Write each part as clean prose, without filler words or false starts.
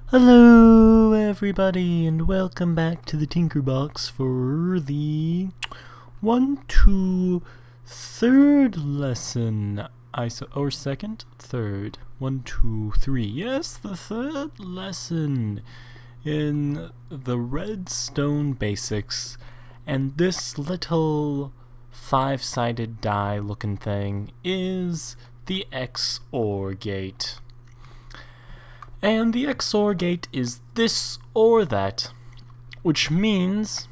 Hello everybody and welcome back to the Tinkerbox for the 3rd lesson. Or second? Third. 1, 2, 3. Yes, the 3rd lesson in the Redstone basics. And this little 5-sided die looking thing is the XOR gate. And the XOR gate is this or that, which means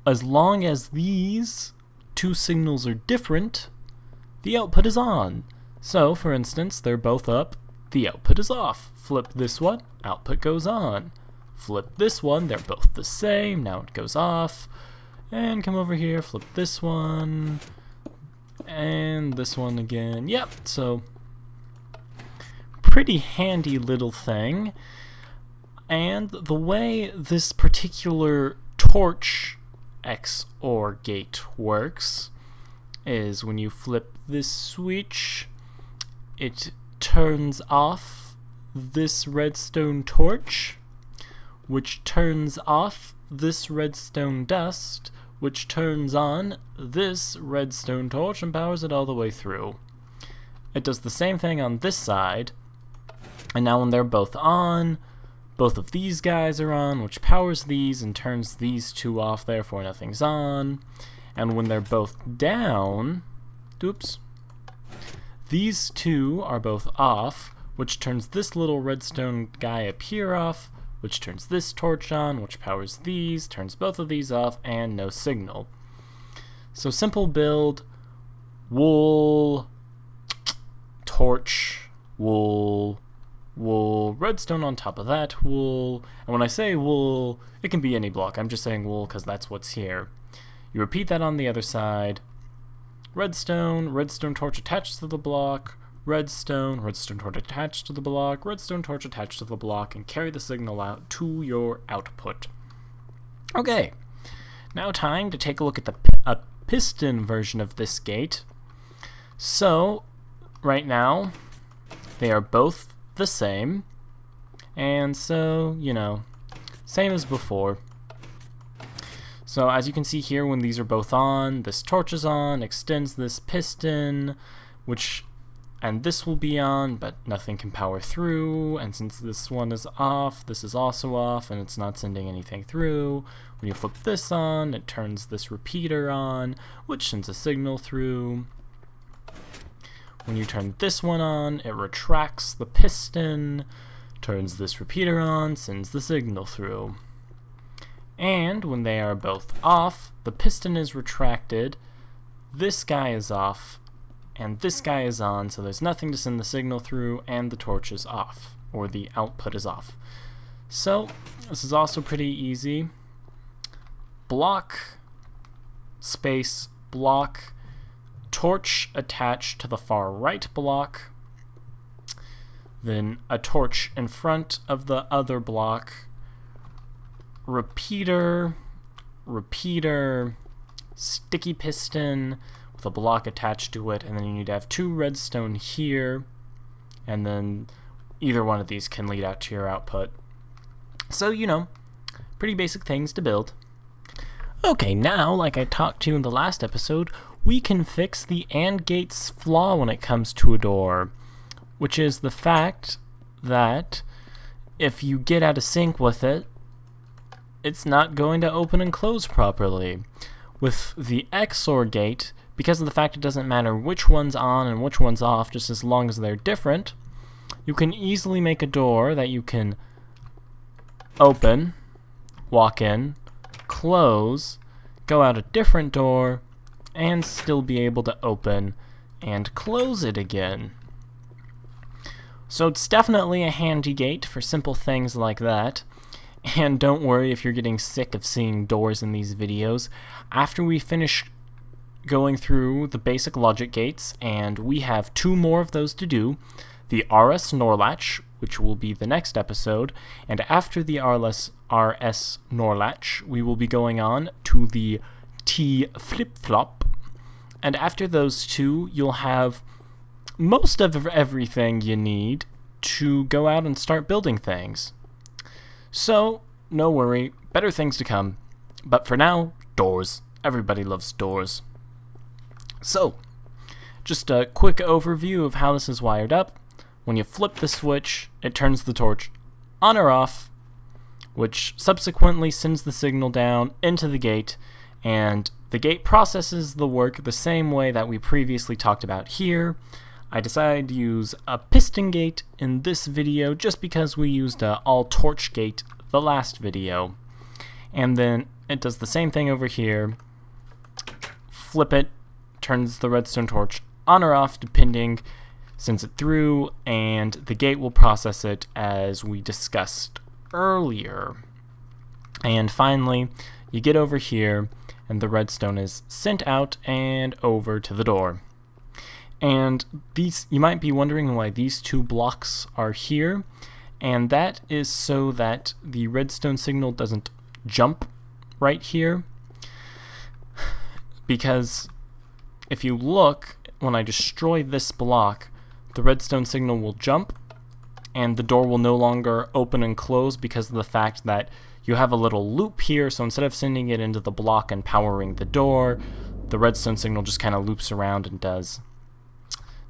as long as these two signals are different, the output is on. So, for instance, they're both up, the output is off. Flip this one, output goes on. Flip this one, they're both the same, now it goes off. And come over here, flip this one, and this one again. Yep, so pretty handy little thing. And the way this particular torch XOR gate works is when you flip this switch, it turns off this redstone torch, which turns off this redstone dust, which turns on this redstone torch and powers it all the way through. It does the same thing on this side. And now when they're both on, both of these guys are on, which powers these and turns these two off, therefore nothing's on. And when they're both down, oops, these two are both off, which turns this little redstone guy up here off, which turns this torch on, which powers these, turns both of these off, and no signal. So simple build, wool, torch, wool, wool, redstone on top of that, wool, and when I say wool, it can be any block. I'm just saying wool because that's what's here. You repeat that on the other side. Redstone, redstone torch attached to the block, redstone, redstone torch attached to the block, redstone torch attached to the block, and carry the signal out to your output. Okay, now time to take a look at a piston version of this gate. So, right now, they are both the same, and so, you know, same as before. So as you can see here, when these are both on, this torch is on, extends this piston, and this will be on, but nothing can power through, and since this one is off, this is also off, and it's not sending anything through. When you flip this on, it turns this repeater on, which sends a signal through. When you turn this one on, it retracts the piston, turns this repeater on, sends the signal through. And when they are both off, the piston is retracted, this guy is off, and this guy is on, so there's nothing to send the signal through, and the torch is off, or the output is off. So, this is also pretty easy. Block, space, block, torch attached to the far right block, then a torch in front of the other block, repeater, repeater, sticky piston with a block attached to it, and then you need to have 2 redstone here, and then either one of these can lead out to your output. So, you know, pretty basic things to build. Okay, now, like I talked to you in the last episode, we can fix the AND gate's flaw when it comes to a door, which is the fact that if you get out of sync with it, it's not going to open and close properly. With the XOR gate, because of the fact it doesn't matter which one's on and which one's off, just as long as they're different, you can easily make a door that you can open, walk in, close, go out a different door, and still be able to open and close it again. So it's definitely a handy gate for simple things like that. And don't worry if you're getting sick of seeing doors in these videos. After we finish going through the basic logic gates, and we have 2 more of those to do, the RS NOR latch, which will be the next episode, and after the RS NOR latch, we will be going on to the T flip-flop. And after those 2, you'll have most of everything you need to go out and start building things. So, no worry, better things to come. But for now, doors. Everybody loves doors. So, just a quick overview of how this is wired up. When you flip the switch, it turns the torch on or off, which subsequently sends the signal down into the gate, and the gate processes the work the same way that we previously talked about here. I decided to use a piston gate in this video just because we used a all torch gate the last video. And then it does the same thing over here. Flip it, turns the redstone torch on or off depending, sends it through, and the gate will process it as we discussed earlier. And finally, you get over here and the redstone is sent out and over to the door. And these, you might be wondering why these two blocks are here, and that is so that the redstone signal doesn't jump right here, because if you look, when I destroy this block, the redstone signal will jump and the door will no longer open and close because of the fact that you have a little loop here. So instead of sending it into the block and powering the door, the redstone signal just kind of loops around and does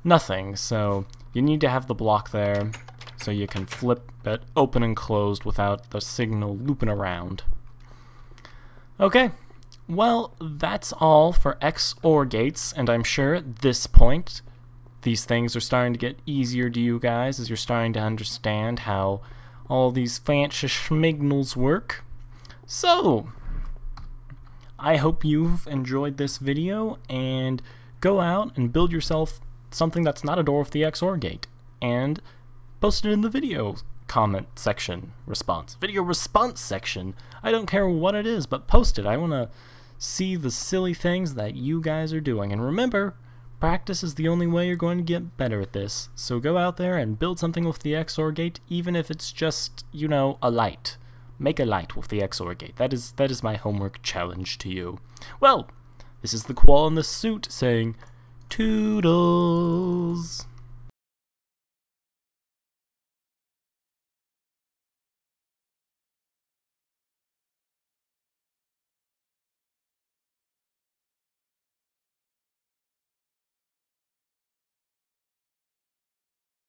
nothing. So you need to have the block there so you can flip it open and closed without the signal looping around. Okay, well, that's all for XOR gates, and I'm sure at this point these things are starting to get easier to you guys as you're starting to understand how all these fancy schmignals work. So, I hope you've enjoyed this video, and go out and build yourself something that's not a door with the XOR gate, and post it in the video comment section video response section. I don't care what it is, but post it. I want to see the silly things that you guys are doing. And remember, practice is the only way you're going to get better at this. So go out there and build something with the XOR gate, even if it's just, you know, a light. Make a light with the XOR gate. That is my homework challenge to you. Well, this is the Koala in the suit saying, toodles.